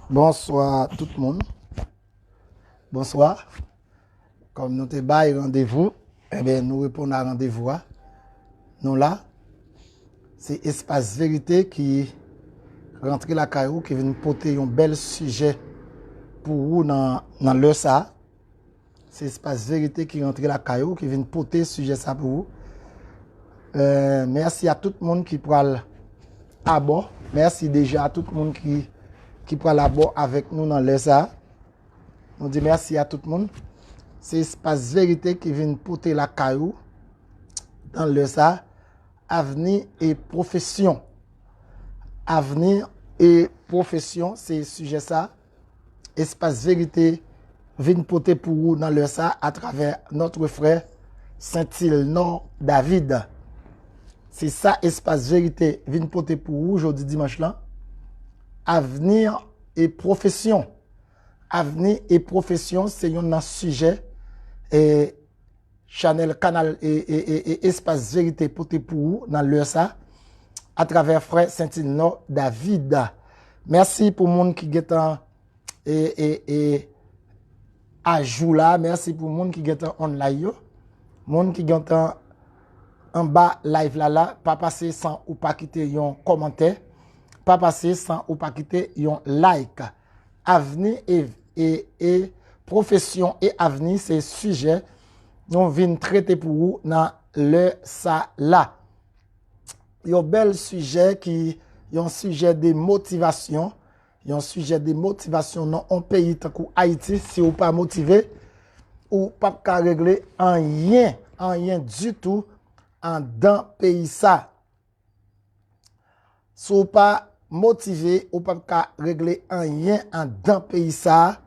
Bonsoir tout le monde. Bonsoir. Comme nous te bail rendez-vous, eh bien, nous répondons à rendez-vous. Nous là, c'est Espace Vérité qui rentre la caillou, qui vient porter un bel sujet pour vous dans le ça. C'est Espace Vérité qui rentre la caillou, qui vient porter sujet ça pour vous. Merci à tout le monde qui prend à bord. Merci déjà à tout le monde qui prend à bord avec nous dans le ça. On dit merci à tout le monde. C'est Espace Vérité qui vient porter la caillou dans le ça. Avenir et profession. Avenir et profession, c'est sujet ça. Espace Vérité vient porter pour vous dans le ça à travers notre frère Saint-Ilnor David. C'est ça, Espace Vérité vient porter pour vous aujourd'hui dimanche là. Avenir et profession. Avenir et profession, c'est un sujet et canal et Espace Vérité porté pour vous dans le ça à travers frère Saint-Ilnor David. Merci pour monde qui est et à jour là, merci pour monde qui est en live. Monde qui est en bas live là, pas passer sans ou pas quitter un commentaire, pas passer sans ou pas quitter un like. Avenir et profession et avenir, c'est sujet nous venons traiter pour vous dans le ça là. Il y a un bel sujet qui est un sujet de motivation. Il y a un sujet de motivation dans un pays comme Haïti. Si vous pas motivé, ou pas régler rien du tout en dans pays ça. Si vous pas motivé, ou pas régler rien en dans pays ça.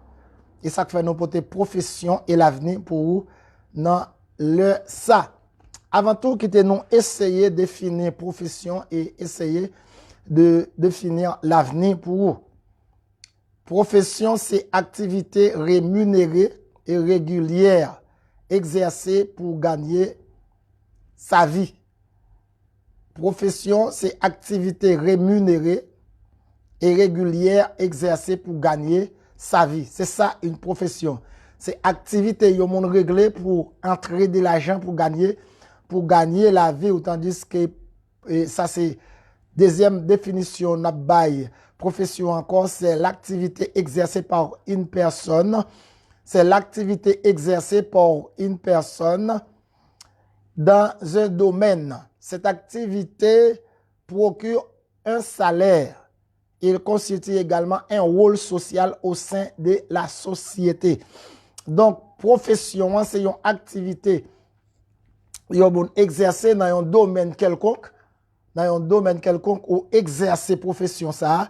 Et ça fait nous porter profession et l'avenir pour vous dans le ça. Avant tout, nous essayer de définir profession et essayer de définir l'avenir pour vous. Profession, c'est activité rémunérée et régulière exercée pour gagner sa vie. Profession, c'est activité rémunérée et régulière exercée pour gagner sa vie. C'est ça une profession. C'est activité yo monde réglé pour entrer de l'argent pour gagner la vie, tandis que ça c'est deuxième définition n'a bail. Profession encore, c'est l'activité exercée par une personne. C'est l'activité exercée par une personne dans un domaine. Cette activité procure un salaire. Il constitue également un rôle social au sein de la société. Donc, profession, c'est une activité exercée dans un domaine quelconque, ou exercer profession ça.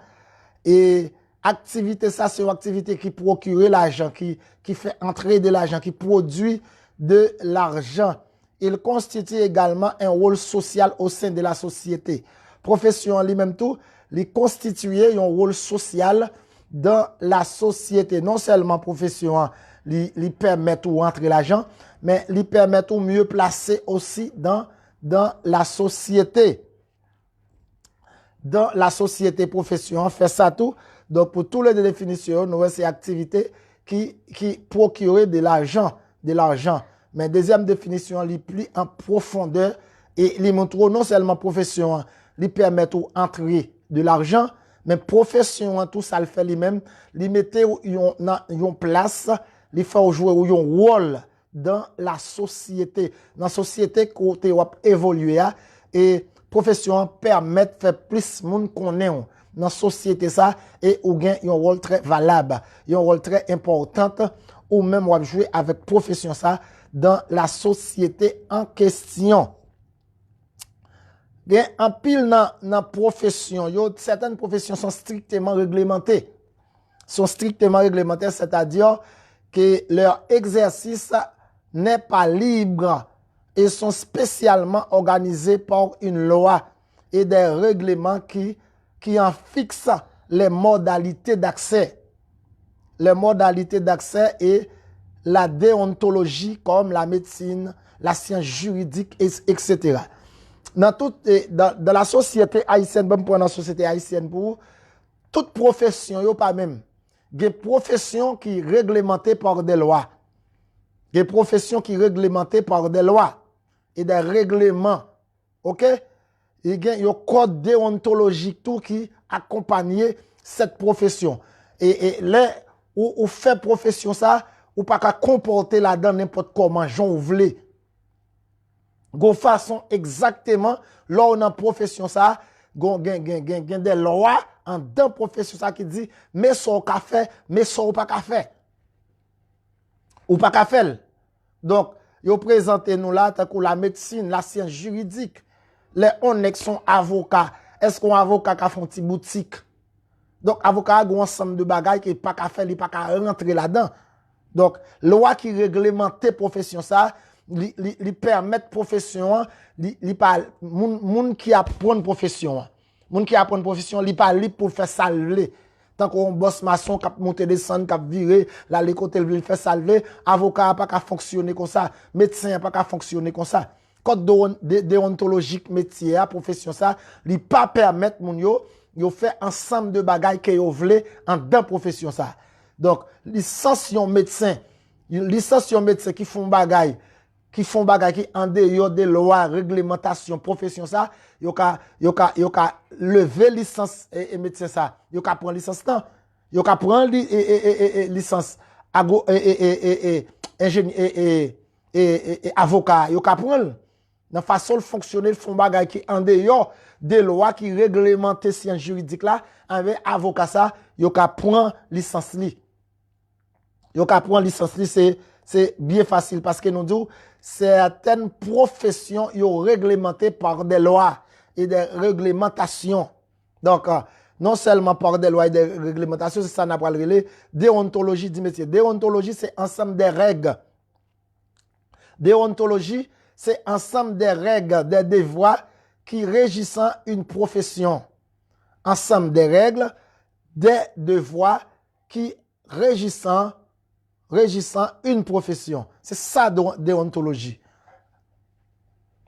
Et activité ça, c'est une activité qui procure l'argent, qui fait entrer de l'argent, qui produit de l'argent. Il constitue également un rôle social au sein de la société. Profession lui-même tout, il constitue un rôle social dans la société. Non seulement profession, lui permet de rentrer l'argent, mais lui permet de mieux placer aussi dans la société. Dans la société profession, fait ça tout. Donc, pour toutes les définitions, nous avons ces activités qui procurent de l'argent. Mais deuxième définition, les plus en profondeur et les montre non seulement profession, lui permet d'entrer de l'argent, mais profession, tout ça le fait lui-même, lui mettait une place, lui fait jouer un rôle dans la société. Dans la société, côté évoluer et profession permet de faire plus de monde qu'on est dans la société ça et ou gain un rôle très valable, un rôle très important ou même ou jouer avec profession ça dans la société en question. Bien, en pile dans profession, certaines professions sont strictement réglementées. C'est-à-dire que leur exercice n'est pas libre et sont spécialement organisés par une loi et des règlements qui en fixent les modalités d'accès. Les modalités d'accès et la déontologie comme la médecine, la science juridique, etc. Dans la société haïtienne, bon pour la société haïtienne, pour toute profession, yo pas même. des professions qui réglementées par des lois. Des professions qui réglementées par des lois et des règlements. OK? Il y a un code déontologique tout qui accompagne cette profession. Et là, où fait profession ça, ou pas qu'à comporter là-dedans n'importe comment, j'en voulais. Gon façon exactement, là on a profession ça, gon des lois en dans profession ça qui dit, mais ça ou ka fait, mais ça ou pas ka fait. Ou pas ka fait. Donc, yo présente nous là, tant que la médecine, la science juridique, les honnêtes sont avocats. Est-ce qu'on avocat qui font une boutique? Donc, avocat a un ensemble de bagages qui pas qu'à faire, il pas qu'à rentrer là-dedans. Donc, loi qui réglemente profession ça, li permet profession, li pas moun qui apprend profession. Moun qui apprend profession, li pas libre pour faire salver. Tant qu'on boss maçon qui monter descendre, qui virer, là les côtés il fait salver, avocat pas qu'à fonctionner comme ça, médecin pas qu'à fonctionner comme ça. Code déontologique métier profession ça, li pas permettre moun yo fait ensemble de bagages que yo vle en dans profession ça. Donc licenciation médecin qui font bagaille qui en dehors des lois réglementation profession ça yo ka lever licence et médecin ça yo ka prendre licence temps yo ka prendre licence ingénieur et avocat yo ka prendre dans façon de fonctionner font bagaille qui en dehors des lois qui réglementent science juridique là avec avocat ça yo ka prendre licence li. Yo ka prendre licence li c'est bien facile parce que nous disons certaines professions yo réglementées par des lois et des réglementations. Donc non seulement par des lois et des réglementations, c'est ça n'a pas le déontologie du métier. Déontologie c'est ensemble des règles. Déontologie c'est ensemble des règles, des devoirs qui régissent une profession. Ensemble des règles, des devoirs qui régissent une profession. C'est ça déontologie.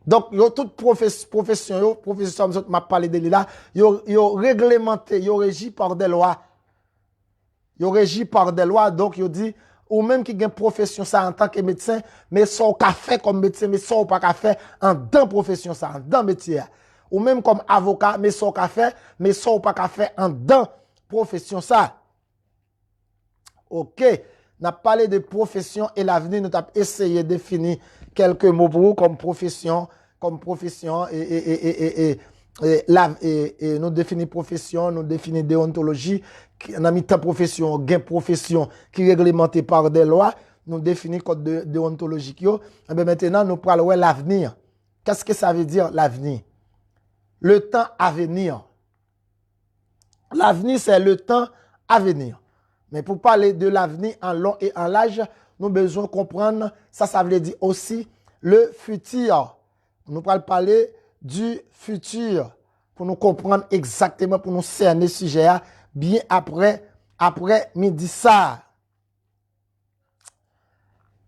Donc, toute profession m'a parlé de là, yo réglementé, yo régi par des lois. Yo régi par des lois, donc yo dit, ou même qui gagne profession ça en tant que médecin, mais ça ou ka fait comme médecin, mais ça ou pas ka fait en dans profession ça, en dans métier. Ou même comme avocat, mais ça ou ka fait, mais ça ou pas ka fait en dans profession ça. OK. N'a parlé de profession et l'avenir, nous avons essayé de définir quelques mots pour vous comme profession et nous définissons profession, nous définissons déontologie, nous avons mis ta profession, gain profession qui est réglementée par des lois, nous définissons code déontologique. Et bien maintenant, nous parlons de l'avenir. Qu'est-ce que ça veut dire l'avenir? Le temps à venir. L'avenir, c'est le temps à venir. Mais pour parler de l'avenir en long et en large, nous avons besoin de comprendre, ça veut dire aussi le futur. Nous allons parler du futur pour nous comprendre exactement, pour nous cerner ce sujet bien après midi ça.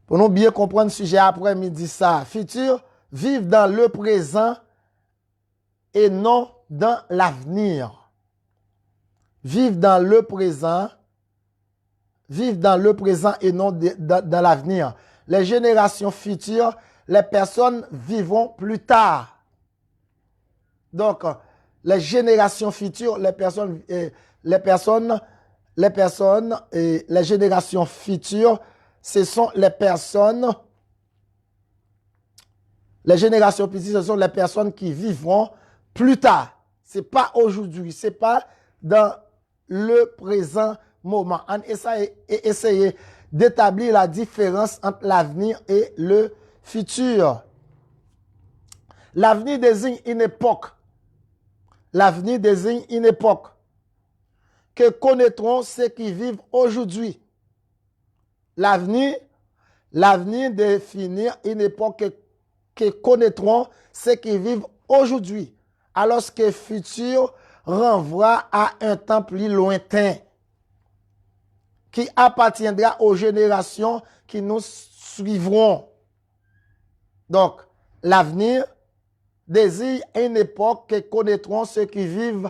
Pour nous bien comprendre ce sujet après midi ça. Futur, vivre dans le présent et non dans l'avenir. Vivre dans le présent. Vivre dans le présent et non dans l'avenir. Les générations futures, les personnes vivront plus tard. Donc, les générations futures, les générations futures, ce sont les personnes qui vivront plus tard. C'est pas aujourd'hui, c'est pas dans le présent moment. On essayer d'établir la différence entre l'avenir et le futur. L'avenir désigne une époque. L'avenir désigne une époque que connaîtront ceux qui vivent aujourd'hui. L'avenir définit une époque que connaîtront ceux qui vivent aujourd'hui. Alors que futur renvoie à un temps plus lointain qui appartiendra aux générations qui nous suivront. Donc, l'avenir désire une époque que connaîtront ceux qui vivent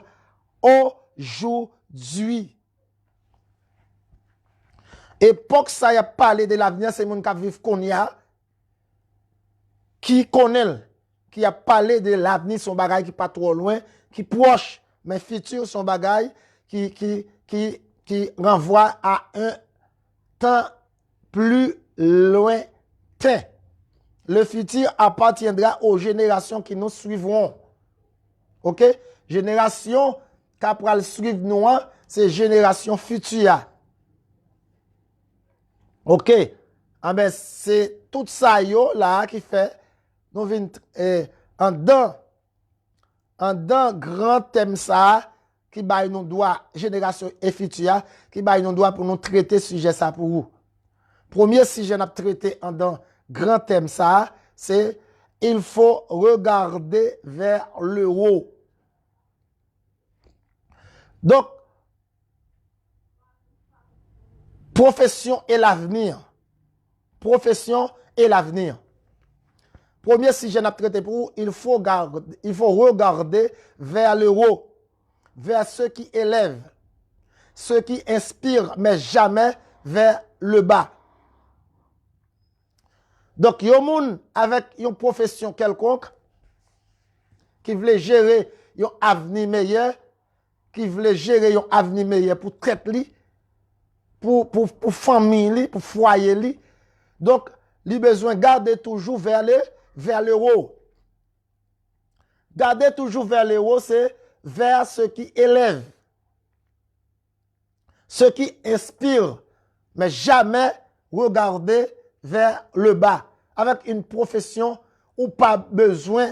aujourd'hui. Époque ça y a parlé de l'avenir, c'est moun qui vivent qu'on y a, qui connaît, qui a parlé de l'avenir, son bagage qui pas trop loin, qui proche, mais futur, son bagage qui renvoie à un temps plus lointain. Le futur appartiendra aux générations qui nous suivront. OK? Génération qui va suivre nous, c'est génération future. OK? Ah ben, c'est tout ça yo là qui fait nous venons en dans grand thème ça qui baille nous doit génération et future qui baille nous doit pour nous traiter sujet ça pour vous. Premier sujet n'a traité en dans grand thème ça, c'est il faut regarder vers le haut. Donc profession et l'avenir. Profession et l'avenir. Premier sujet n'a traité pour vous, il faut regarder vers le haut, vers ceux qui élèvent, ceux qui inspirent, mais jamais vers le bas. Donc, il y a des gens avec une profession quelconque qui veulent gérer un avenir meilleur, qui veulent gérer un avenir meilleur pour traiter li, pour famille, pour foyer li. Donc, il a besoin de garder toujours vers le haut. Garder toujours vers le haut, c'est vers ceux qui élèvent, ceux qui inspirent, mais jamais regarder vers le bas. Avec une profession où pas besoin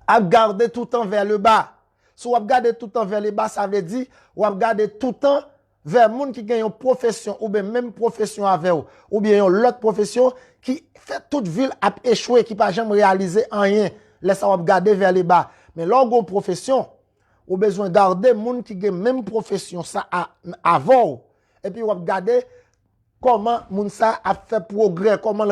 à garder tout le temps vers le bas. Si vous regardez tout le temps vers le bas, ça veut dire vous regardez tout le temps vers les gens qui ont une profession ou bien même profession avec vous, ou bien une autre profession qui fait toute ville a échoué, qui n'a jamais réalisé rien. Laissez vous regarder vers le bas. Mais lorsque une profession, vous avez besoin de garder les gens qui ont même profession ça avant. Et puis vous regardez comment moun ça a fait progrès, comment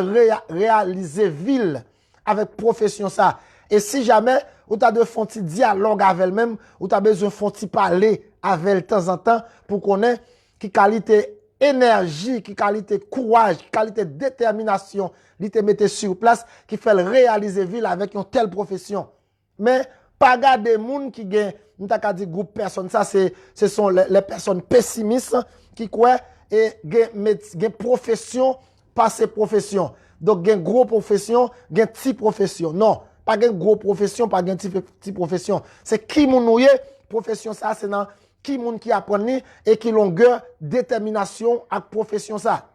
réaliser ville avec profession ça. Et si jamais ou t'as de faire un dialogue avec elle-même, ou t'as besoin de faire parler avec elle de temps en temps pour connaître qui qualité énergie, qui qualité courage, qui qualité détermination, li te mette sur place qui fait réaliser ville avec une telle profession. Mais pas garder moun qui gagne, nous t'a dit groupe personne ça ce sont les personnes pessimistes qui croient et gen profession passé profession. Donc gen gros profession, gen petit profession. Non, pas gen gros profession, pas gen petit profession. C'est qui moun nouye profession ça c'est dans qui moun qui apprend et qui longueur détermination à profession ça.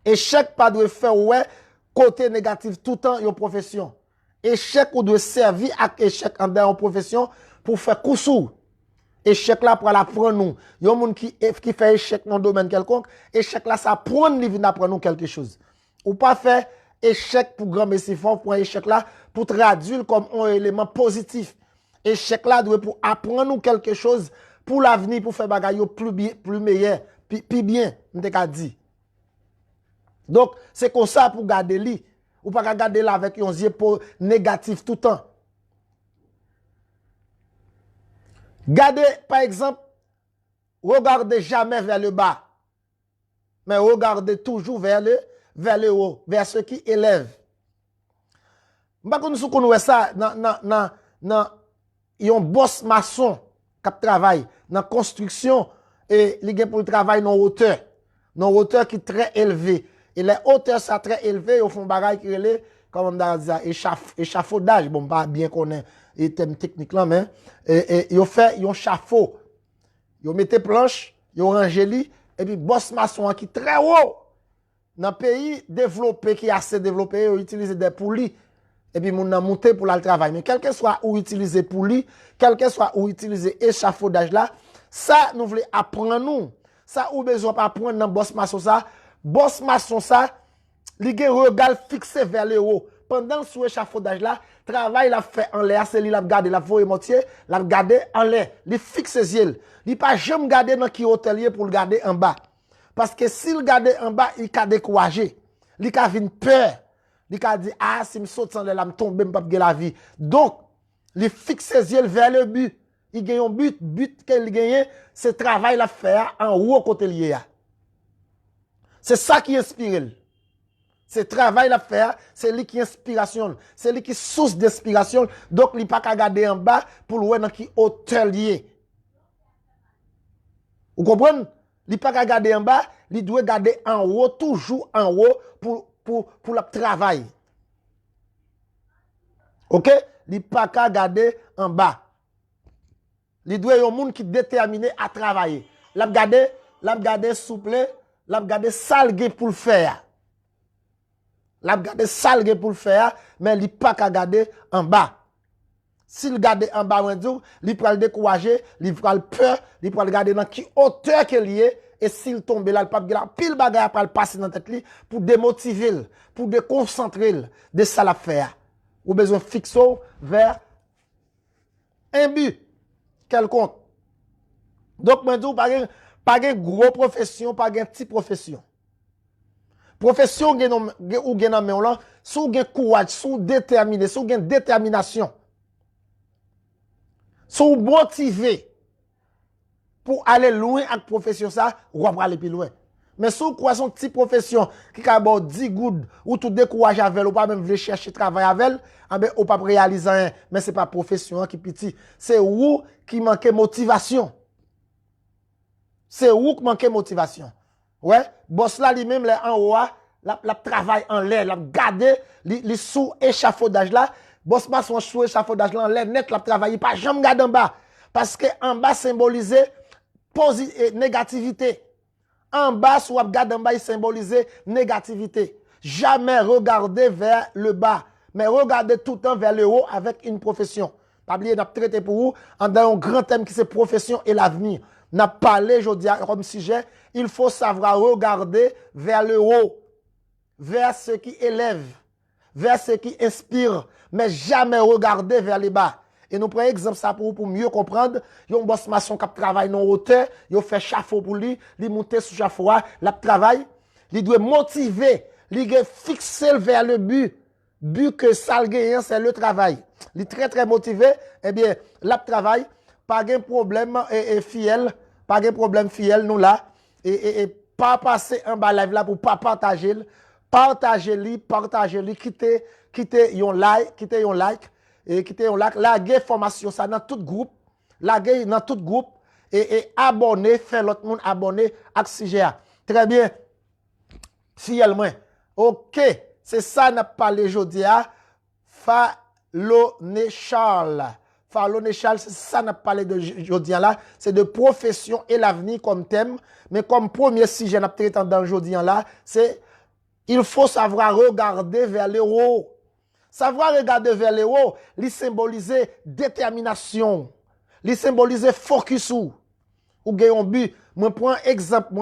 Échec pas doit faire ouais côté négatif tout le temps yon profession. Échec ou doit servir à échec en dans profession pour faire coup sous. Échec là pour apprendre nous. Il y a des gens qui fait échec dans un domaine quelconque. Échec là, ça apprend nous vient apprendre nous quelque chose. Ou pas faire échec pour grand messie fort, pour un échec là, pour traduire comme un élément positif. Échec là doit pour apprendre nous quelque chose pour l'avenir, pour faire bagaille plus meilleur, plus bien, on t'a dit. Donc, c'est comme ça pour garder lui. Ou pas garder là avec un yeux négatif tout le temps. Gardez, par exemple, regardez jamais vers le bas, mais regardez toujours vers le haut, vers ceux qui élèvent. Nous connaissons ça dans un boss maçon qui travaille dans la construction et il pour le travail dans hauteur qui est très élevée. Et les hauteurs sont très élevées, ils font bagage qui est comme on dit échafaudage, bon pas bien connaître les thèmes techniques là mais ils fait un chafaud. Ils mettent planche, ils rangent li et puis boss maçon qui très haut. Dans pays développé qui est assez développé, ils utilisent des poulies et puis moun nan monter pour le travail. Mais quel que soit où utiliser poulie, quel que soit où utiliser échafaudage là, ça nous voulons apprendre nous. Ça ou besoin pas apprendre dans boss maçon ça. Boss maçon ça, li gen regard fixé vers le haut. Pendant sous échafaudage là, travail la fait en l'air, c'est li la garder la voie moitié, la garder en l'air, li fixe ses yeux. Li pas jamais garder dans qui hôtelier pour le garder en bas. Parce que s'il garde en bas, il ka décourager. Il ka vinn peur. Il ka dit ah si me saute sans la me tombe me pas la vie. Donc, il fixe ses yeux vers le but. Il gagne un but qu'il gagne, c'est travail la faire en haut côté lié. C'est ça qui inspire. C'est travail la faire, c'est lui qui inspiration, c'est lui qui source d'inspiration. Donc il pas qu'à garder en bas pour voir dans qui hauteur lié. Vous comprenez? Il pas qu'à garder en bas, il doit garder en haut, toujours en haut pour le travail. OK? Il pas qu'à garder en bas. Il doit y avoir un monde qui est déterminé à travailler. L'a garder souple, l'a garder salgué pour le faire. L'a garder salgué pour le faire, mais il pas qu'à garder en bas. S'il garde en bas, il peut le décourager, il peut le peur, il peut le garder dans qui hauteur qu'il y est, et s'il tombe là, il peut le pile bagage pour le passer dans tête pour démotiver, pour déconcentrer de ça l'affaire. Ou besoin fixer vers un but quelconque. Donc, moi, pas de gros profession, pas de petite profession. Profession ou gen nan men là, sou gen courage, sou déterminé, sou gen détermination. Sou motivé pour aller loin avec profession ça, ou va aller plus loin. Mais sou quoi son petite profession qui ka bon 10 good ou tout décourage avec ou pas même vle chercher travail avec, ou pas réaliser rien, mais c'est pas profession qui petit, c'est ou qui manque motivation. C'est où qui manque motivation. Ouais, boss là lui-même là en haut, la travail en l'air, la garder les sous échafaudage là, boss pas son sous échafaudage là en l'air net la travailler pas jamais garder en bas parce que en bas symboliser négativité. En bas soit garder en bas il symboliser négativité. Jamais regarder vers le bas, mais regarder tout le temps vers le haut avec une profession. Pas oublier n'a traité pour vous dans un grand thème qui c'est profession et l'avenir. N'a parlé aujourd'hui comme sujet, il faut savoir regarder vers le haut, vers ce qui élève, vers ce qui inspire, mais jamais regarder vers les bas. Et nous prenons exemple ça pour mieux comprendre. Il y a un boss maçon qui travaille dans hauteur, il fait chafaud pour lui, il monte sur chafaud, il travaille, il doit motiver, il doit fixer vers le but que ça gagne, c'est le travail. Il est très très motivé, eh bien, il travaille. Pas de problème et fiel, pas de problème fiel nous là et pas passer en bas live là pour pas partager, quitter un like et quitter un like, laguer formation ça dans tout groupe, laguer dans tout groupe et abonner, faire l'autre monde abonner à CGA. Très bien. Fiel moi. OK, c'est ça n'a parlé aujourd'hui à Falloné Charles. Falloné Charles, c'est ça n'a parlé de aujourd'hui là, c'est de profession et l'avenir comme thème, mais comme premier sujet n'a traité dans aujourd'hui là, c'est il faut savoir regarder vers le haut. Savoir regarder vers le haut, il symbolise détermination, il symbolise focus ou gagne un but. Moi prends exemple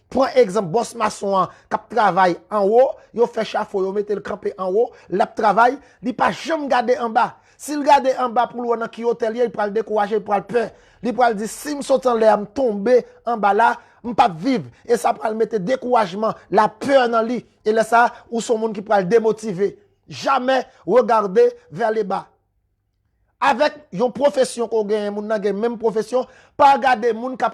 prends exemple boss maçon qui travaille en haut, il fait chafaud, il met le campé en haut, il travaille, il pas jamais garder en bas. S'il garde en bas pour le qui hôtelier, il peut le décourager, il peut le peur. Il peut dire si me saute en l'air, me tomber en bas là, me pas vivre et ça peut le mettre découragement, la peur dans lui et là ça ou son monde qui peut le démotiver. Jamais regarder vers les bas. Avec une profession qu'on gagne, moun nan même profession, pas regarder moun qui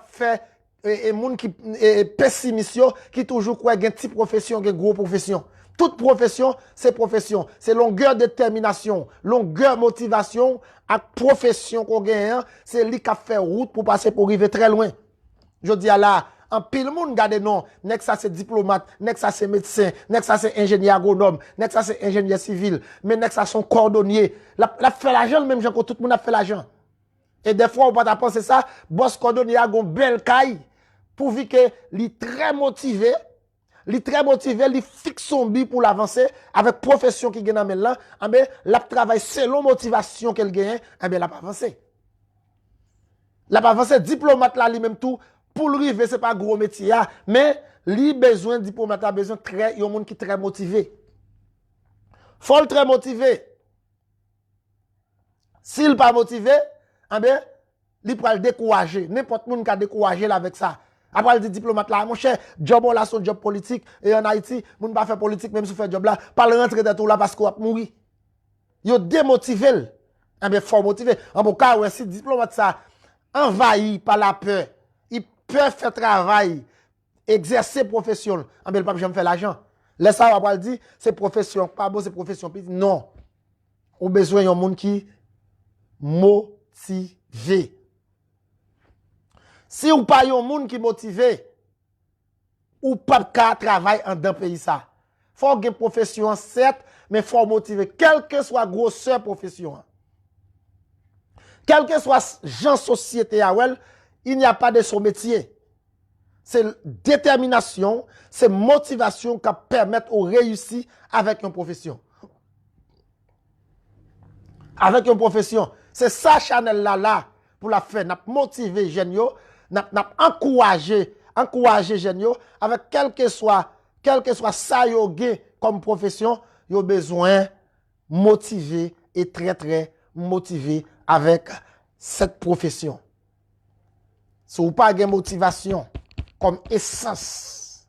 fait et moun qui pessimiste qui toujours croit une petite profession, une grosse profession. Toute profession, c'est profession. C'est longueur détermination, longueur motivation, à profession qu'on gagne, c'est lui qui a fait route pour passer pour arriver très loin. Je dis là, en pile monde garde non, nek ça c'est diplomate, nek ça c'est médecin, nek ça c'est ingénieur agronome, nek ça c'est ingénieur civil, mais nek ça son cordonnier. La fait l'argent même gens que tout le monde a fait l'argent. Et des fois on peut penser ça, boss cordonnier a une belle caille pour que li très motivé. Il fixe son but pour l'avancer avec profession qui gagne dans là, ben la travail selon motivation qu'elle gagne, ben la pas avancer. La pas avancer diplomate là lui-même tout pour le river c'est pas gros métier mais lui besoin diplomate a besoin très yon monde qui très motivé. Faut très motivé. S'il pas motivé, ben il peut le décourager, n'importe monde qui a découragé avec ça. Après, le diplomate là, mon cher, job là, son job politique, et en Haïti, moun pas faire politique, même si fait job là, pas le rentrer dans tout là parce qu'on va mourir. Yo démotivé. Eh bien, faut motiver. En bon cas, ouais, si diplomate ça envahi par la peur, il peut faire travail, exercer profession. En bien, le pape, j'aime faire l'argent. Laisse ça, on va dire, c'est profession, pas bon, c'est profession. Non. On a besoin d'un monde qui motivé. Si ou pas un monde qui motivé, ou pas qu'à travailler en d'un pays ça. Faut avoir une profession certes, mais faut motiver quelle que soit grosseur profession. Quel que soit genre société il n'y a pas de son métier. C'est détermination, c'est motivation qui permet de réussir avec une profession. Avec une profession. C'est ça Chanel là pour la faire. N'a motivé jeunes yo, n'a encouragé jeunes yo avec quel que soit ça yo comme profession, yo besoin motivé et très très motivé avec cette profession. Si vous n'avez pas de motivation comme essence,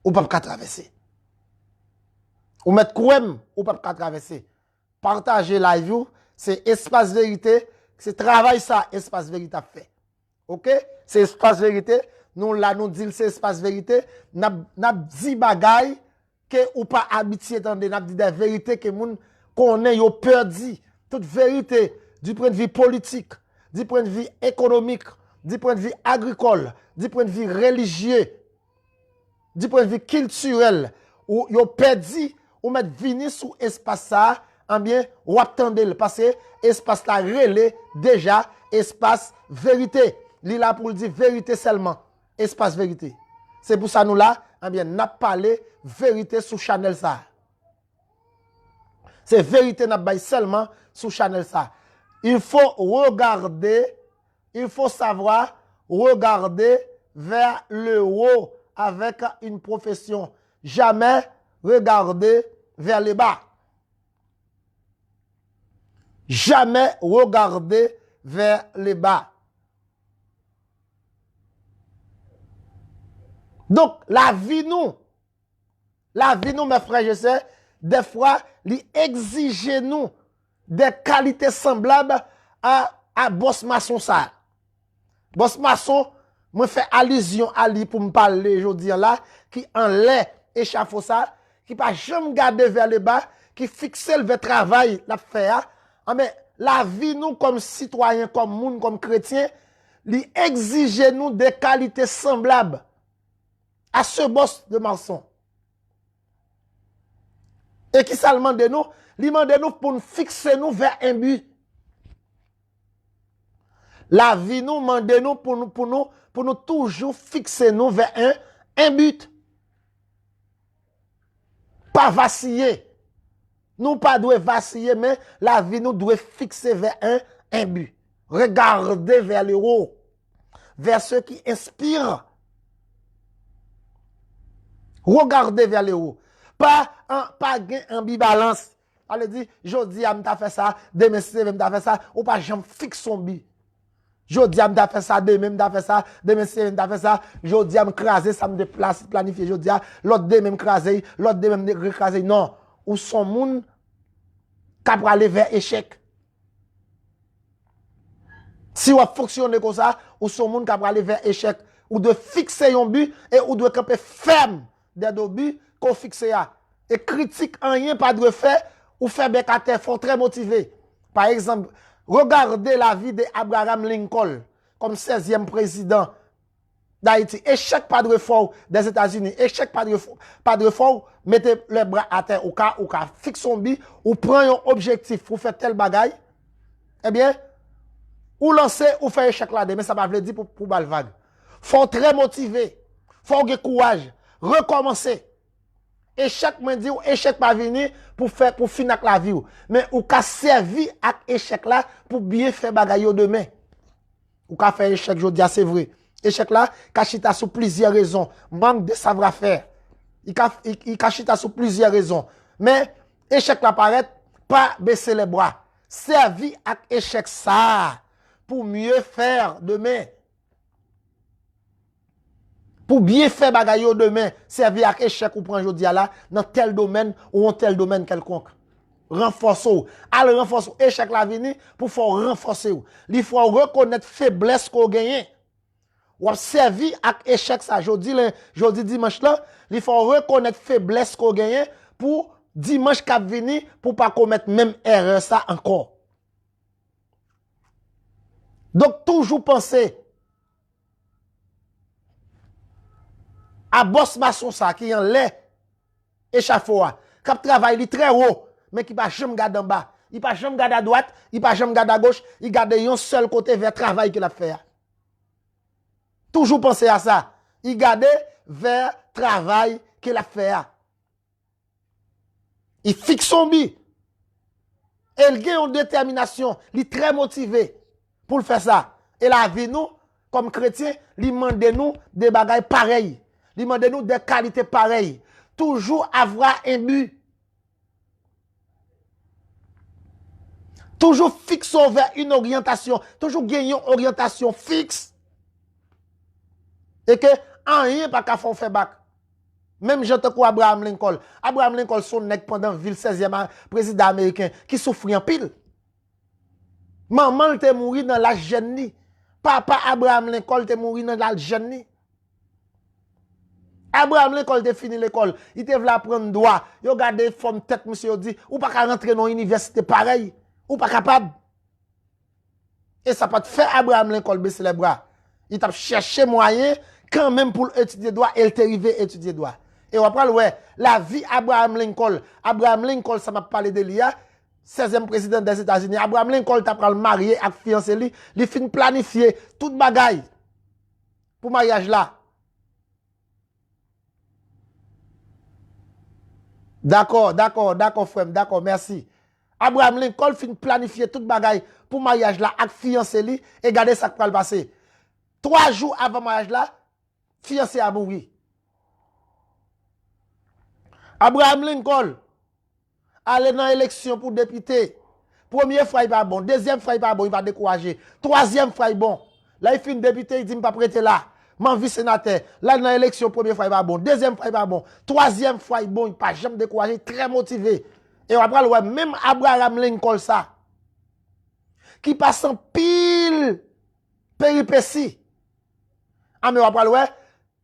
vous ne pouvez pas traverser. Vous mettez quoi même, vous ne pouvez pas traverser. Partager la vie, c'est espace vérité, c'est travail ça, espace vérité fait. OK? C'est espace vérité. Nous là, nous disons c'est espace vérité. N'a dit bagay que ou pas habitué tande, n'a dit des vérités que moun connaît yo peur dit. Toute vérité du point de vue politique, du point de vue économique, du point de vue agricole, du point de vue religieux, du point de vue culturel, ou yo perdu ou mettre vini sous espace ça, en bien ou attendez parce que espace là relé déjà espace vérité. Li là pour dire vérité seulement, espace vérité. C'est pour ça nous là, en bien n'a parlé vérité sous channel ça. C'est vérité n'a pas seulement sous channel ça. Il faut regarder, il faut savoir regarder vers le haut avec une profession. Jamais regarder vers le bas. Jamais regarder vers le bas. Donc, la vie, nous, mes frères, je sais, des fois, il exige nous des qualités semblables à boss maçon ça. Boss maçon, me fait allusion à lui pour me parler aujourd'hui là, qui en lait échafaud ça, qui pas jamais garder vers le bas, qui fixe le travail, la faire. Mais la vie, nous, comme citoyens, comme monde, comme chrétiens, il exige nous des qualités semblables à ce boss de maçon. Et qui ça demande nous? Il demande nous pour nous fixer nous vers un but. La vie nous demande nous pour nous toujours fixer nous vers un but. Pas vaciller. Nous pas doit vaciller, mais la vie nous doit fixer vers un but. Regarder vers le haut, vers ceux qui inspirent. Regardez vers le haut. Pas ambivalence. Allez dire, jodi am ta fait ça, demain c'est même ta fait ça, ou pas j'en fixe son but. Jodi am ta fait ça, demain m'ta fait ça, demain c'est même ta fait ça, jodi am craser ça me déplace planifier jodi l'autre demain craser, l'autre demain recraser. Non, ou son monde cap aller vers échec. Si on fonctionne comme ça, ou son monde cap aller vers échec, ou de fixer un but et ou de camper ferme des deux buts qu'on fixe ya. Et critique en rien pas de faire ou faire bécater font très motivé. Par exemple, regardez la vie d'Abraham Lincoln comme 16e président d'Haïti. Échec pas de réforme des États-Unis. Échec pas de réforme, mettez les bras à terre ou cas fixe son but ou prend un objectif pour faire tel bagaille. Eh bien, ou lancer ou faire échec là, mais ça va veut dire pour bal vague. Faut très motivé. Faut avoir courage. Recommencer. Échec me dit ou échec pas venir pour finir la vie mais ou ka servi avec échec là pour bien faire bagaille demain. Ou ka faire échec jodi c'est vrai. Échec là kachita sous plusieurs raisons, manque de savoir-faire. Il kachita sous plusieurs raisons. Mais échec là paraît pas baisser les bras. Servi avec échec ça pour mieux faire demain. Pour bien faire bagaille demain, servir avec échec ou prendre jodi là dans tel domaine ou en tel domaine quelconque. renforcer. Al renforcer échec la vini pour faire renforcer. Il faut reconnaître faiblesse qu'on gagne. Ou servi avec échec ça. Jodi dimanche là, il faut reconnaître faiblesse qu'on gagne pour dimanche qui vini pour pas commettre même erreur ça encore. Donc toujours penser à boss maçon ça qui en lait échafaud qui travaille très haut mais qui pas jamais garder en bas, il pas jamais garder à droite, il pas jamais garder à gauche, il garde un seul côté vers travail qu'il a fait. Toujours penser à ça. Il garde vers travail qu'il a fait. Il fixe son but. Il a une détermination. Il est très motivé pour le faire ça. Et la vie, nous, comme chrétiens, il demande nous des bagailles pareilles. Il demande nous des qualités pareilles. Toujours avoir un but. Toujours fixer vers une orientation. Toujours gagner une orientation fixe. Et que rien pas qu'à faire bac. Même je te crois Abraham Lincoln. Abraham Lincoln son nèg pendant ville 16e président américain qui souffrit en pile. Maman te mouri dans la jeune. Papa Abraham Lincoln te mouri dans la jeune. Abraham Lincoln te fini l'école, il te vla prendre droit. Yo gade forme tête monsieur dit ou pas ka rentrer dans université pareil, ou pas capable. Et ça pas te faire Abraham Lincoln baisser les bras. Il t'a cherché moyen quand même pour étudier droit et il t'est arrivé étudier droit. Et on parle ouais, la vie Abraham Lincoln ça m'a parlé de lui, 16e président des États-Unis. Abraham Lincoln t'a pral marié avec fiancé li, il fin planifier toute bagaille pour mariage là. D'accord, frère, d'accord, merci. Abraham Lincoln fin planifier toute bagaille pour mariage là avec fiancé li et garder ça qui va le passer. 3 jours avant mariage là, fiancé a mouru. Abraham Lincoln allait dans l'élection pour député. Première fois il pas bon, deuxième fois il pas bon, il va décourager. Troisième fois il bon. Là il fin député, il dit pas prêter là. M'en vie sénateur. Là dans l'élection première fois il pas bon, deuxième fois il pas bon, troisième fois il bon, il pas jamais découragé, très motivé. Et après ouais, même Abraham Lincoln ça qui passe en pile péripéties. Ah mais après ouais,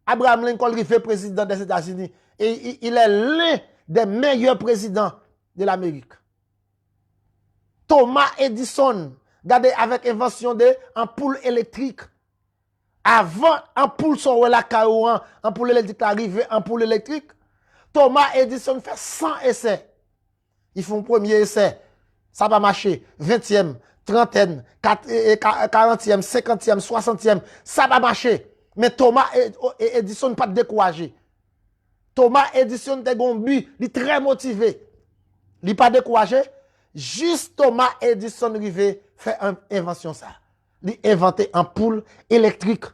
Abraham Lincoln il fait président des États-Unis et il est l'un des meilleurs présidents de l'Amérique. Thomas Edison, regardez avec invention de ampoule électrique. Avant ampoule son la carouan, ampoule électrique arrive, ampoule électrique. Thomas Edison fait 100 essais. Ils font premier essai, ça va marcher. 20e, 30e, 40e, 50e, 60e, ça va marcher. Mais Thomas Edison pas découragé. Thomas Edison te gon but, il est très motivé. Il pas découragé. Juste Thomas Edison rivé fait une invention ça. Il inventé une ampoule électrique.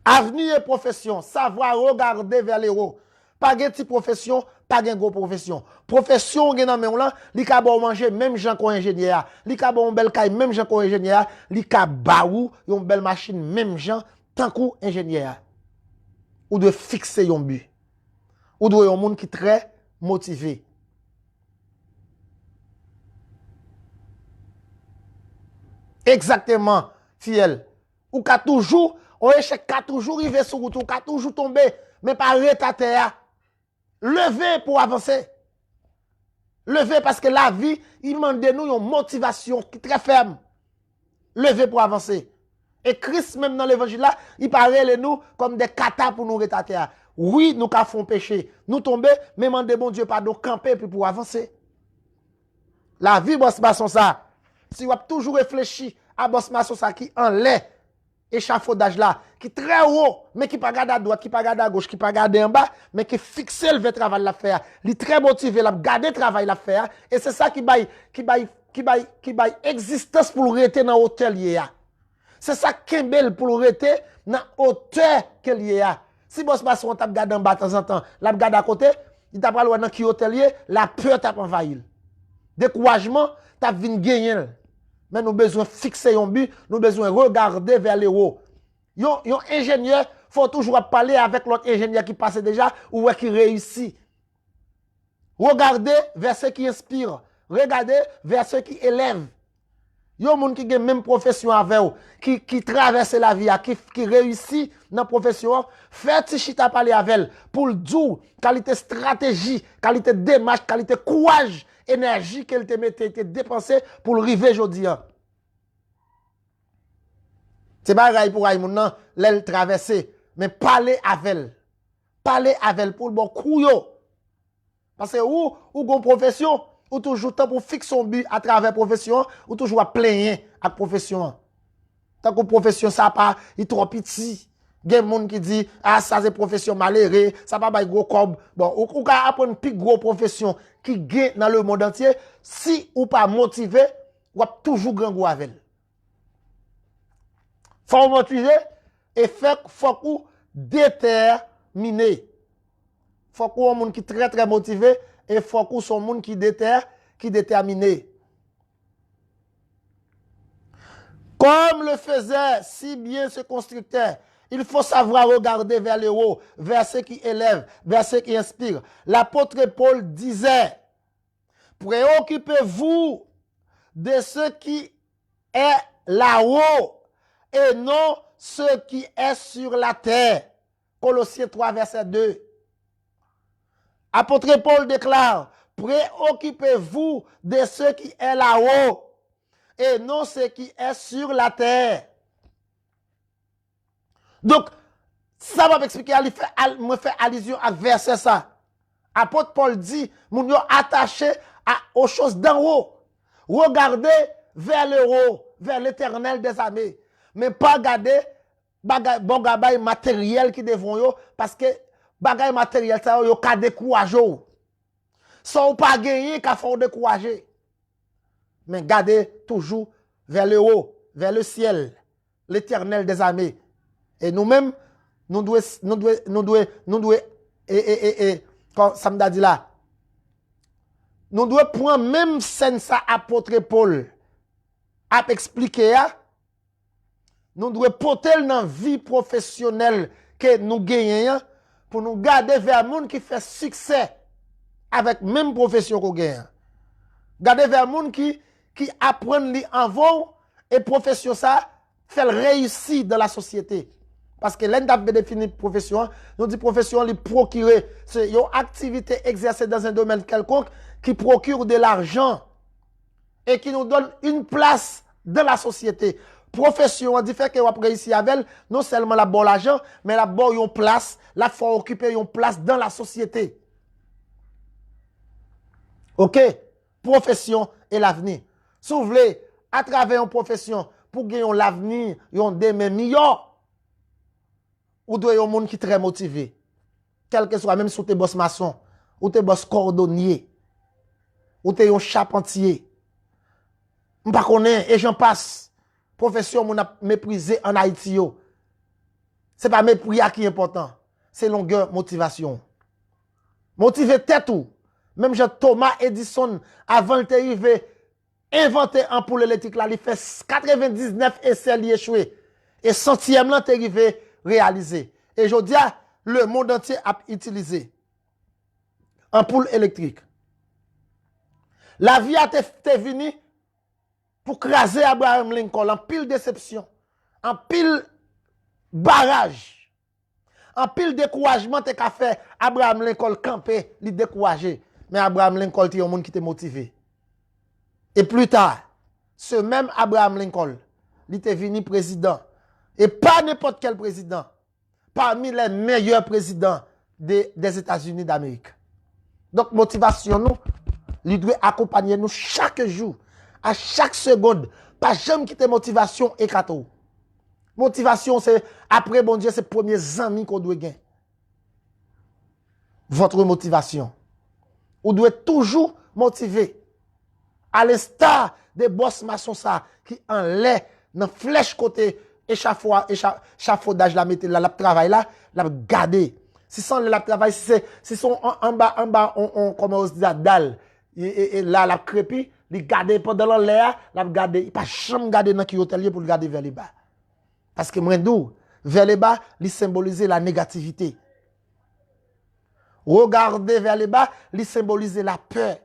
Avenir et profession, savoir regarder vers les hauts. Pas de petite profession, pas de gros profession. Profession gen nan men là, li ka bon manger même gens ko ingénieur, li ka bon bel kay même gens ko ingénieur, li ka ba ou yon belle machine même gens tant kou ingénieur. Ou de fixer yon but. Ou de yon monde qui très motivé. Exactement, fiel. Ou ka toujours, on échec ka toujours river sur route, ou ka toujours tomber, mais pas arrêter terre. Lever pour avancer. Lever parce que la vie, il demande de nous une motivation qui est très ferme. Lever pour avancer. Et Christ, même dans l'évangile là, il parle de nous comme des katas pour nous retater. Oui, nous avons péché. Nous tomber, mais demander bon Dieu pardon, camper puis pour avancer. La vie, boss maçon ça. Si vous avez toujours réfléchi à boss maçon ça qui en lait, échafaudage là, qui très haut, mais qui pas garder à droite, qui pas garder à gauche, qui pas garder en bas, mais qui fixe le travail la faire. Il est très motivé, la garder travail la faire. Et c'est ça qui baille existence pour le rester dans l'hôtel hier. C'est ça qui est belle pour le rester dans l'hôtel qu'il y a. Si boss maçon t'a garder en bas de temps en temps, la garde à côté, il t'a pas loin dans qui hôtelier, la peur t'a envahi. Découragement, t'a vinn gagner. Mais nous besoin fixer un but, nous besoin regarder vers les hauts. Yon ingénieur, faut toujours parler avec l'autre ingénieur qui passe déjà ou qui réussit. Regardez vers ceux qui inspirent. Regardez vers ceux qui élèvent. Yo moun qui gen même profession avec ou, qui traverse la vie, qui réussit dans la profession, faites chita parler avec elle pour le dire qualité stratégie, qualité démarche, qualité courage, énergie qu'elle te mette dépensé pour le river jodi. C'est pas grave pour ay moun nan, l'elle traverser, mais parler avec elle. Parler avec elle pour le bon coup yo. Parce que ou gon profession, ou toujours temps pour fixer son but à travers profession, ou toujours à plaindre à profession. Tant que profession ça pas, il trop petit. Gen moun qui dit ah ça c'est profession malheureux, ça pas bay gros cob. Bon, ou ka apprendre plus gros profession qui gagne dans le monde entier, si ou pas motivé, ou toujours grand gros avec. Faut motiver et faut qu'on déterminé. Faut qu'on moun qui très très motivé et faut qu'on son moun qui déterminé. Comme le faisait si bien ce constructeur, il faut savoir regarder vers le haut, vers ceux qui élèvent, vers ceux qui inspirent. L'apôtre Paul disait, préoccupez-vous de ce qui est là-haut et non ce qui est sur la terre. Colossiens 3, verset 2. Apôtre Paul déclare, préoccupez-vous de ce qui est là-haut et non ce qui est sur la terre. Donc, ça va m'expliquer, me fait allusion à verset ça. Apôtre Paul dit, moun yo attaché aux choses d'en haut. Regardez vers le haut, vers l'éternel des armées. Mais pas regarder bon gabay matériel qui devant yo, parce que bagay matériel ça yo ka décourager. Sans pas gagner ka faut décourager. Mais gardez toujours vers le haut, vers le ciel, l'éternel des armées. Et nous-mêmes, nous devons, comme ça me dit là, nous devons prendre même scène ça apôtre Paul a expliqué, nous devons porter dans la vie professionnelle que nous gagnons pour nous garder vers le monde qui fait succès avec même profession qu'on gagne. Garder vers le monde qui apprend li en vont et profession ça fait réussir dans la société. Parce que l'un d'avait défini profession, nous dit profession li procurer, c'est une activité exercée dans un domaine quelconque qui procure de l'argent et qui nous donne une place dans la société. Profession dit fait que vous réussir avec elle, non seulement la bonne l'argent, mais la bonne une place, la faut occuper une place dans la société. OK? Profession et l'avenir. Si vous voulez, à travers une profession, pour gagner l'avenir, un demain meilleur, ou doit y avoir un monde qui est très motivé. Quel que soit, même si vous êtes boss maçon, ou êtes boss cordonnier, ou êtes un charpentier. Je ne connais pas, et j'en passe. Profession, on a méprisé en Haïti. Ce n'est pas mépris qui est important. C'est longueur, motivation. Motiver tête ou. Même Jean Thomas Edison, avant de arriver, inventer un ampoule électrique là, il fait 99 essais, il échoué. Et centième là, il arrivé réalisé. Et je dis, le monde entier a utilisé ampoule électrique. La vie a été venue pour craser Abraham Lincoln en pile déception, en pile barrage, en pile découragement te qu'a fait Abraham Lincoln camper, li décourager. Mais Abraham Lincoln était un monde qui était motivé. Et plus tard, ce même Abraham Lincoln, il était venu président. Et pas n'importe quel président. Parmi les meilleurs présidents des États-Unis d'Amérique. Donc, motivation, nous, il doit accompagner nous chaque jour, à chaque seconde. Pas jamais quitter motivation et kato. Motivation, c'est, après, bon Dieu, c'est les premiers amis qu'on doit gagner. Votre motivation. Vous devez toujours motiver. À l'instar des boss maçons ça, qui en lait, dans flèche côté, échafaudage, la mettre là, la travail là, la garder. Si sans le travail, si son en bas, on comment on se dit, dalle, et là, la crépi, il garder pendant l'air, la garder, il pas jamais garder dans qui hôtelier pour le garder vers les bas. Parce que moi, vers les bas, il symbolise la négativité. Regarder vers les bas, il symbolise la peur.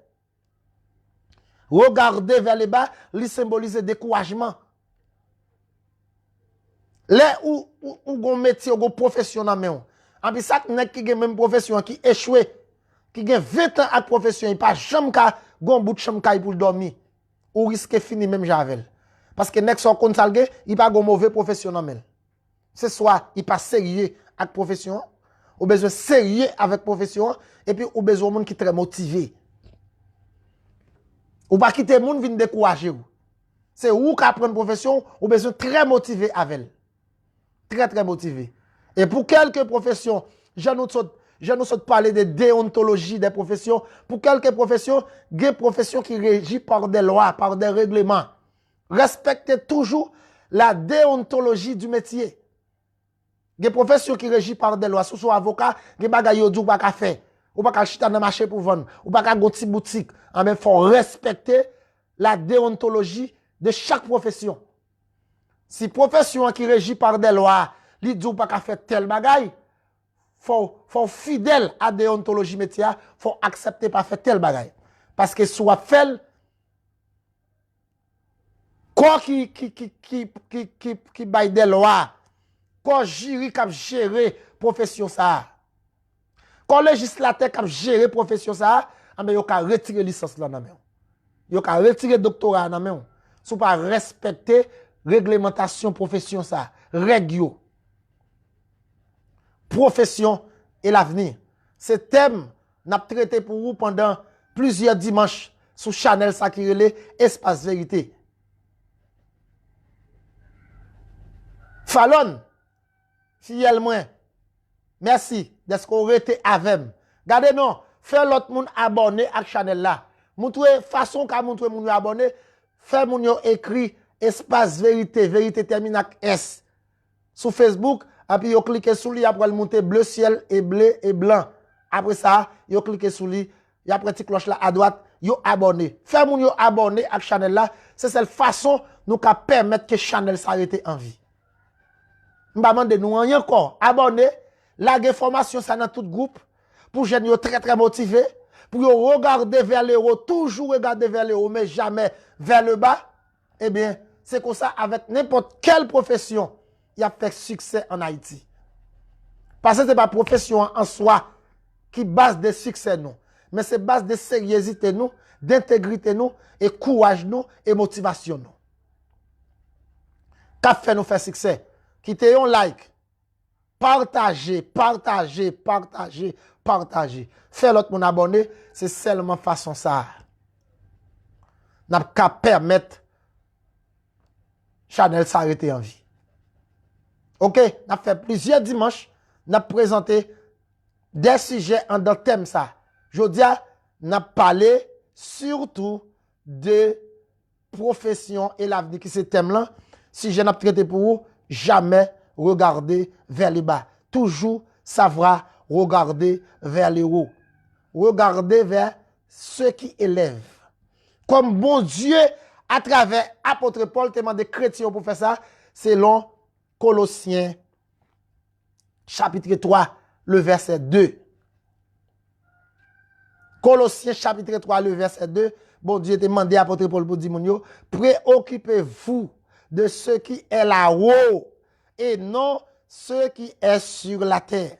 Regarder vers les bas, il symbolise découragement. Là où on métier, ou profession dans main. En plus ça qui a même profession qui échoué, qui a 20 ans à profession, il pas jamais ka gon bout de chambre pour dormir. Ou risque fini même javel. Parce que nek son kon salge, il pas gon mauvais profession dans main. C'est soit il pas sérieux avec profession, ou besoin sérieux avec profession et puis ou besoin monde qui très motivé. Ou pas quitter monde vinn décourager ou. C'est ou qui apprend profession, ou besoin très motivé avec elle. Très très motivé. Et pour quelques professions, je nous saute parler de déontologie des professions. Pour quelques professions, des professions qui régissent par des lois, par des règlements. Respectez toujours la déontologie du métier. Des professions qui régissent par des lois. Si vous êtes avocat, des bagages yo dou pas ka faire. Ou pas ka chita dans marché pour vendre. Ou pas ka gonti boutique. En même faut respecter la déontologie de chaque profession. Si profession qui régit par des lois, li dit pas qu'à faire tel bagay, faut fidèle à déontologie métier, faut accepter pas faire tel bagay. Parce que soit fait quoi qui bail des lois, quoi jury qui gérer profession ça. Quand législateur qui gérer profession ça, mais yo ka retirer licence là dans main. Yo ka retirer doctorat dans main. Sou pas respecter réglementation profession ça, règle profession et l'avenir. Ce thème n'a traité pour vous pendant plusieurs dimanches sur Channel ça qui relève Espace Vérité. Fallon, fiel moi, merci d'être qu'on rete avec. Gardez non, fait l'autre monde abonné à Channel là. Montrez façon qu'a montré moun abonné, fait moun yo écrit Espace Vérité, Vérité termine avec S. Sur Facebook, après yo cliquez sur lui, après le monter bleu ciel et bleu et blanc. Après ça, yo cliquez sur lui, y a petit cloche là à droite, yo abonné. Fait moun yo abonné à Channel là, c'est cette façon nous ka permettre que Channel s'arrête en vie. M'ba mande nous rien encore, abonné, laguer formation ça dans tout groupe pour jeunes yo très très motivés, pour yo regarder vers le haut, toujours regarder vers le haut mais jamais vers le bas. Eh bien, c'est comme ça avec n'importe quelle profession, il a fait succès en Haïti. Parce que ce n'est pas profession en soi qui base de succès nous, mais c'est base de sérieuxité nous, d'intégrité nous, et courage nous, et motivation nous. Qu'a fait nous faire succès? Quittez un like, partagez, partagez, partagez, partagez. Faire l'autre mon abonné, c'est seulement façon ça. N'a qu'à permettre Channel s'arrêter en vie. Ok, n'a fait plusieurs dimanches, n'a présenté des sujets en dans thème ça. Je dis, n'a parlé surtout de profession et l'avenir qui c'est thème là. Si je n'ai traité pour vous, jamais regarder vers le bas. Toujours savoir regarder vers le haut. Regarder vers ceux qui élèvent. Comme bon Dieu, à travers apôtre Paul, demande chrétiens pour faire ça, selon Colossiens, chapitre 3, le verset 2. Colossiens, chapitre 3, le verset 2. Bon Dieu, demande à apôtre Paul pour dire, préoccupez-vous de ce qui est là-haut et non ce qui est sur la terre.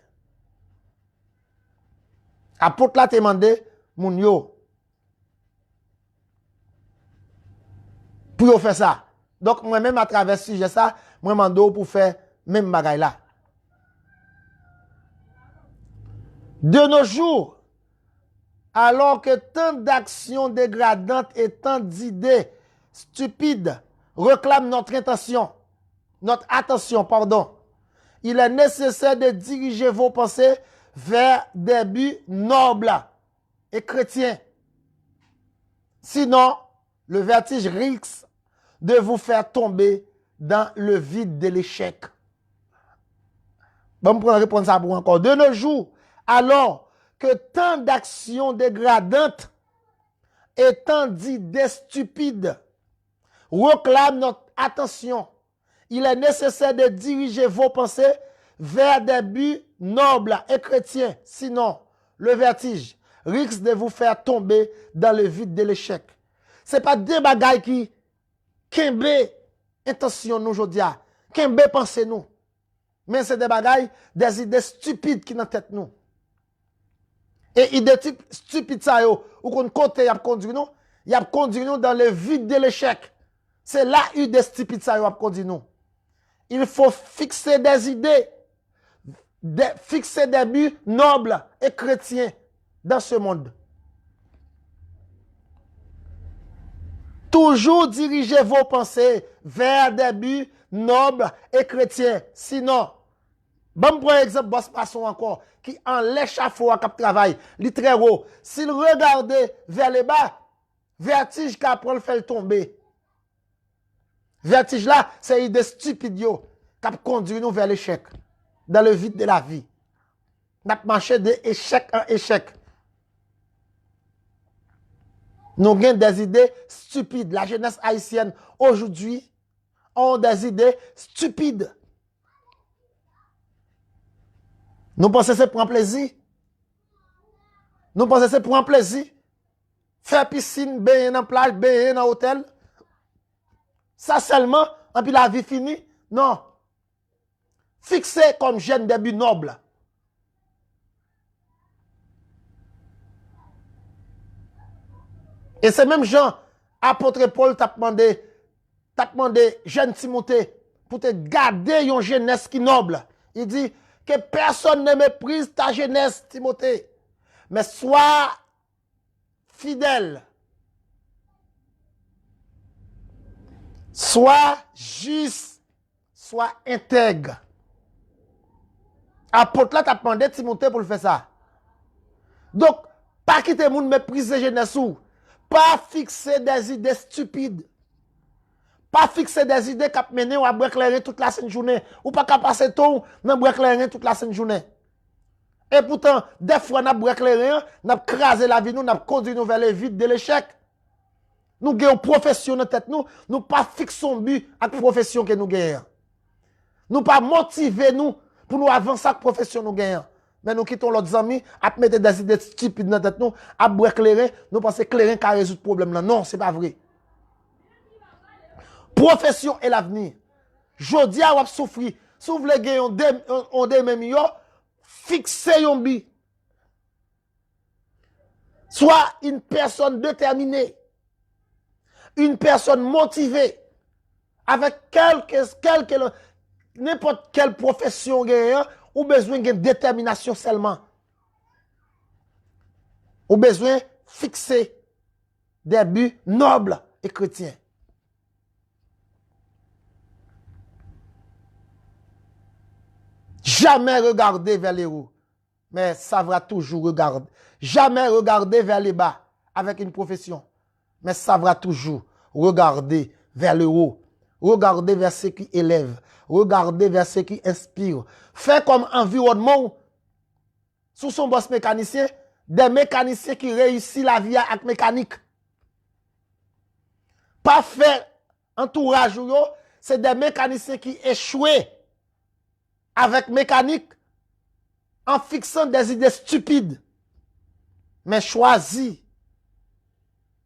Apôtre là demandé, moun yo, pour faire ça. Donc, moi-même, à travers ce sujet, ça, moi, mando pour faire même bagaille là. De nos jours, alors que tant d'actions dégradantes et tant d'idées stupides réclament notre attention, pardon, il est nécessaire de diriger vos pensées vers des buts nobles et chrétiens. Sinon, le vertige risque de vous faire tomber dans le vide de l'échec. Bon, pour répondre ça pour encore. De nos jours, alors que tant d'actions dégradantes et tant d'idées stupides réclament notre attention, il est nécessaire de diriger vos pensées vers des buts nobles et chrétiens. Sinon, le vertige risque de vous faire tomber dans le vide de l'échec. Ce n'est pas des bagailles qui kembe intention nous aujourd'hui, kembe pensée nous. Mais c'est des bagailles, des idées stupides qui dans tête nous. Et idées stupides ça yo, ou qu'on côté y a conduit nous, y a conduit nous dans le vide de l'échec. C'est là idées stupides ça yo a conduit nous. Il faut fixer des idées, fixer des buts nobles et chrétiens dans ce monde. Toujours dirigez vos pensées vers des buts nobles et chrétiens. Sinon, bon pour exemple, boss Passon encore, qui en l'échafaud à cap travail, li très haut. S'il regardait vers le bas, vertige qu'après le fait tomber. Vertige là, c'est idée stupide qui conduit nous vers l'échec, dans le vide de la vie. N'a marché d'échec en échec. Nous avons des idées stupides. La jeunesse haïtienne aujourd'hui ont des idées stupides. Nous pensons que c'est pour un plaisir. Nous pensons que c'est pour un plaisir. Faire piscine, baigner dans la plage, baigner dans l'hôtel. Ça seulement, et puis la vie finie. Non. Fixer comme jeune des buts nobles. Et c'est même Jean, apôtre Paul t'a demandé, jeune Timothée, pour te garder une jeunesse qui noble. Il dit que personne ne méprise ta jeunesse, Timothée, mais sois fidèle, sois juste, sois intègre. Apôtre là t'a demandé Timothée pour le faire ça. Donc, pas quitter moun mépriser jeunesse ou. Pas fixer des idées stupides. Pas fixer des idées qui mener ou à éclairer toute la journée. Ou pas qu'à passer tout dans éclairer toute la journée. Et pourtant, des fois, nous éclairer, nous crasé la vie, nous conduit vers le vide de l'échec. Nous avons une profession dans tête, nous pas fixons but avec la profession que nous gagnons. Nous pas motiver nous pour nous avancer avec la profession que nous gagnons. Mais nous quittons l'autre amis, à mettre des idées stupides dans tête nous, à éclairer, nous pensons que l'éclairer peut résoudre le problème là. Non, c'est pas vrai. Profession est l'avenir. Jodi a wap souffrir. Si vous voulez gagner on des meilleur, fixez un but. Soit une personne déterminée, une personne motivée, avec n'importe quelle profession gagnant, ou besoin de détermination seulement. Ou besoin de fixer des buts nobles et chrétiens. Jamais regarder vers les hauts, mais ça va toujours regarder. Jamais regarder vers les bas avec une profession, mais ça va toujours regarder vers le haut. Regarder vers ceux qui élèvent. Regarder vers ceux qui inspirent. Faire comme environnement, sous son boss mécanicien, des mécaniciens qui réussissent la vie avec mécanique. Pas faire entourage, c'est des mécaniciens qui échouent avec mécanique en fixant des idées stupides. Mais choisis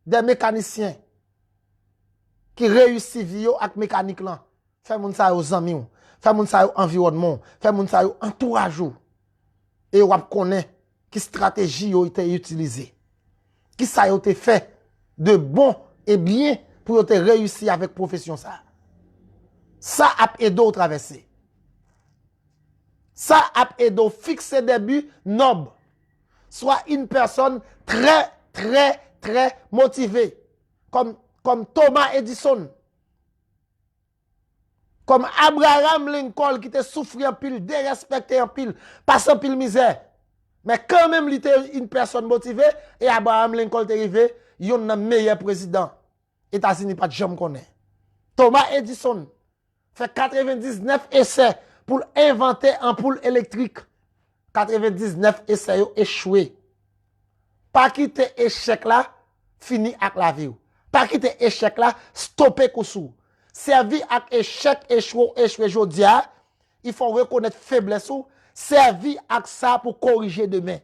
des mécaniciens qui réussissent vie avec mécanique là. Fais moun sa yo zanmi ou, fais moun sa yo environnement, fais moun sa yo entourage ou. Et ou ap connaît qui stratégie yo été utilisée. Qui ça yo te fait de bon et bien pour te réussir avec profession ça. Ça a aidé au traverser. Ça a aidé au fixer des buts nobles. Soit une personne très motivée comme Thomas Edison. Comme Abraham Lincoln qui te souffri en pile, dérespecté en pile, passé en pile misère. Mais quand même, il était une personne motivée et Abraham Lincoln est arrivé, il est le meilleur président. États-Unis pas de jamais connaît. Thomas Edison fait 99 essais pour inventer une ampoule électrique. 99 essais ont échoué. Pas quitter échec là, fini avec la vie. Pas quitter échec là, stopper koussou. Servi avec échec, échoué, jodia, il faut reconnaître faiblesse ou servi avec ça pour corriger demain.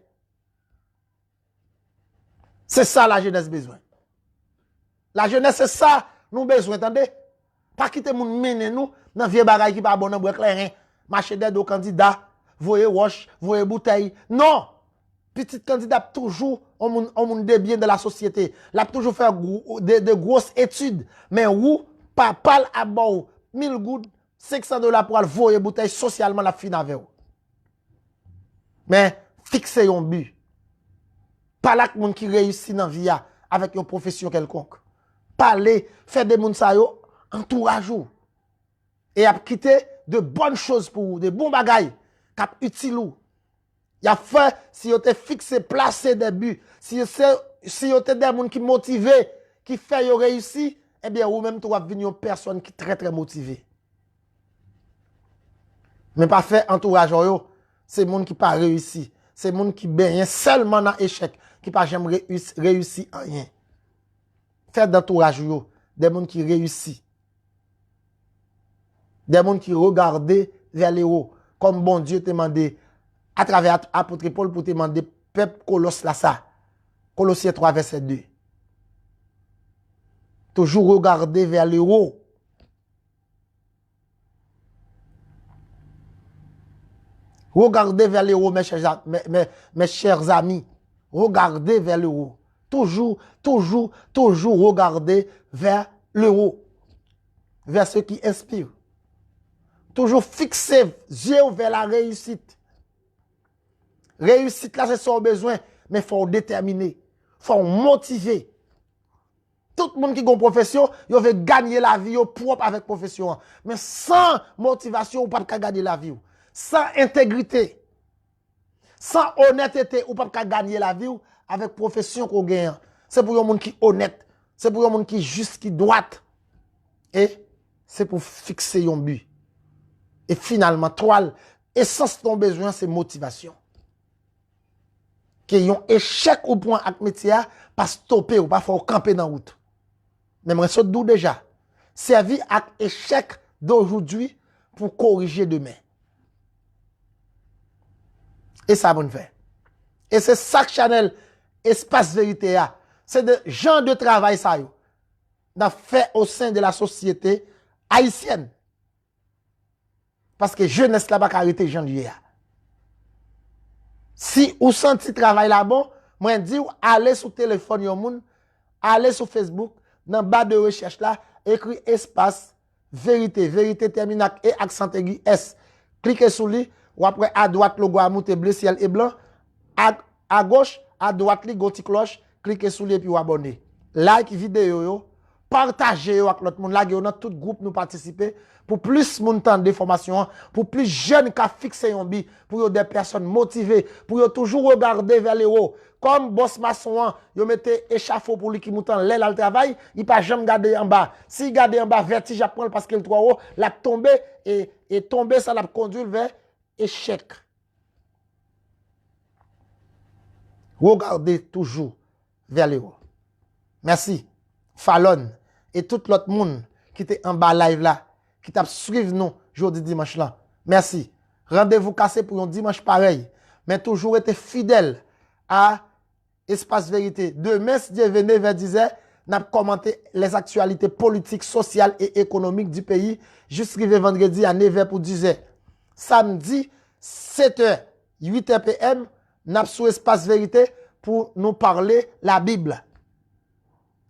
C'est ça la jeunesse besoin. La jeunesse, c'est ça nous besoin, attendez. Pas quitter moun mener nous dans vieux bagay qui pas bon dans bois clairin, marcher des deux candidats, voyer wash, voyer bouteille. Non. Petit candidat toujours on moun de bien de la société. L'a toujours faire de grosses études, mais ou pas parle à bon 1000 gouttes, $500 pour voyer bouteille socialement la fin avec vous. Mais fixer un but. Pas là que moun qui réussit dans vie avec une profession quelconque. Parler, faire des moun sa yo entourage ou. Et a quitter de bonnes choses pour vous, de bons bagailles cap utile ou. Y a fait si vous êtes fixé, placé des buts, si vous êtes des gens qui motivés, qui fait yo réussir, eh bien ou même tu vas venir une personne qui très très motivée. Mais pas fait entourage yo, c'est monde qui pas réussi, c'est monde qui baigne seulement dans échec, qui pas jamais réussi en rien. Faites d'entourage yo, des gens qui réussissent. Des gens qui regardent vers les hauts, comme bon Dieu te demandé à travers apôtre Paul pour te demander peuple Colosse là ça. Colossiens 3 verset 2. Toujours regarder vers le haut. Regardez vers le haut, mes chers amis. Regardez vers le haut. Toujours regarder vers le haut. Vers ceux qui inspirent. Toujours fixer yeux vers la réussite. Réussite là, c'est son besoin, mais il faut déterminer, il faut motiver. Tout le monde qui a une profession, il veut gagner la vie propre avec profession. Mais sans motivation, on ne peut pas gagner la vie. Sans intégrité, sans honnêteté, on ne peut pas gagner la vie avec profession qu'on gagne. C'est pour un monde qui est honnête, c'est pour un monde qui est juste, qui est droit. Et c'est pour fixer un but. Et finalement, toile, essence de ton besoin, c'est motivation. Qui ont échec au point avec métier, pas stopper ou pas faire camper dans la route. Mais moi, c'est d'où déjà. Servi à échec d'aujourd'hui pour corriger demain. Et ça, bon fait. Et c'est ça que Chanel, espace vérité, c'est de genre de travail, ça, n'a fait au sein de la société haïtienne. Parce que jeunesse là, pas arrêter gens d'hier. Si vous sentez travail là-bas, moi dis allez sur téléphone yon moun, allez sur Facebook, dans bas de recherche là, écrit espace vérité, vérité terminé avec et accent aigu S. Cliquez sur lui, ou après à droite logo à monter bleu ciel et blanc, à gauche, à droite li goti cloche, cliquez sur lui et puis vous abonnez. Like vidéo yo, partagez avec l'autre monde là, dans tout groupe nous participer pour plus montant de formation, pour plus jeunes qui fixé un but, pour des personnes motivées, pour toujours regarder vers le haut. Comme boss maçon, yo mettez échafaud pour lui qui monte l'aile al travail, il pas jamais garder en bas. Si garder en bas vertige apprend parce qu'il est trop haut, la tomber et tomber ça la conduire vers échec. Regardez toujours vers le haut. Merci. Fallon et tout l'autre monde qui était en bas live là, qui t'a suivi nous jeudi dimanche là. Merci. Rendez-vous cassé pour un dimanche pareil, mais toujours été fidèle à Espace Vérité. Demain, si Dieu venait vers 10h, n'a commenté les actualités politiques, sociales et économiques du pays jusqu'à vendredi à 9h pour 10h. Samedi, 7h, 8h PM, n'a sous Espace Vérité pour nous parler la Bible.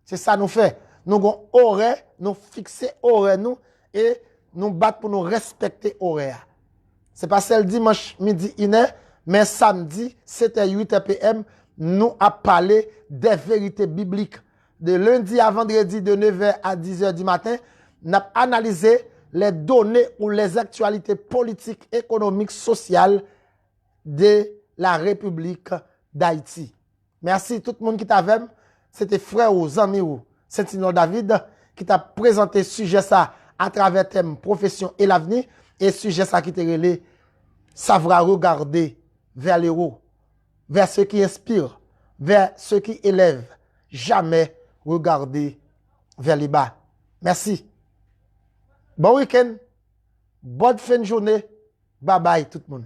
C'est ça nous fait. Nous avons horaire, nous fixer horaire nous et nous battre pour nous respecter horaire. C'est pas celle dimanche midi 1h, mais samedi 7h 8h PM, nous a parlé des vérités bibliques. De lundi à vendredi de 9h à 10h du matin, nous avons analysé les données ou les actualités politiques, économiques, sociales de la République d'Haïti. Merci tout le monde qui t'avait. C'était frère ou amis ou Saint-Tino David qui t'a présenté sujet ça à travers thème profession et l'avenir et sujet ça qui te relé savoir regarder vers les hauts, vers ceux qui inspirent, vers ceux qui élèvent, jamais regarder vers les bas. Merci. Bon week-end, bonne fin de journée. Bye bye tout le monde.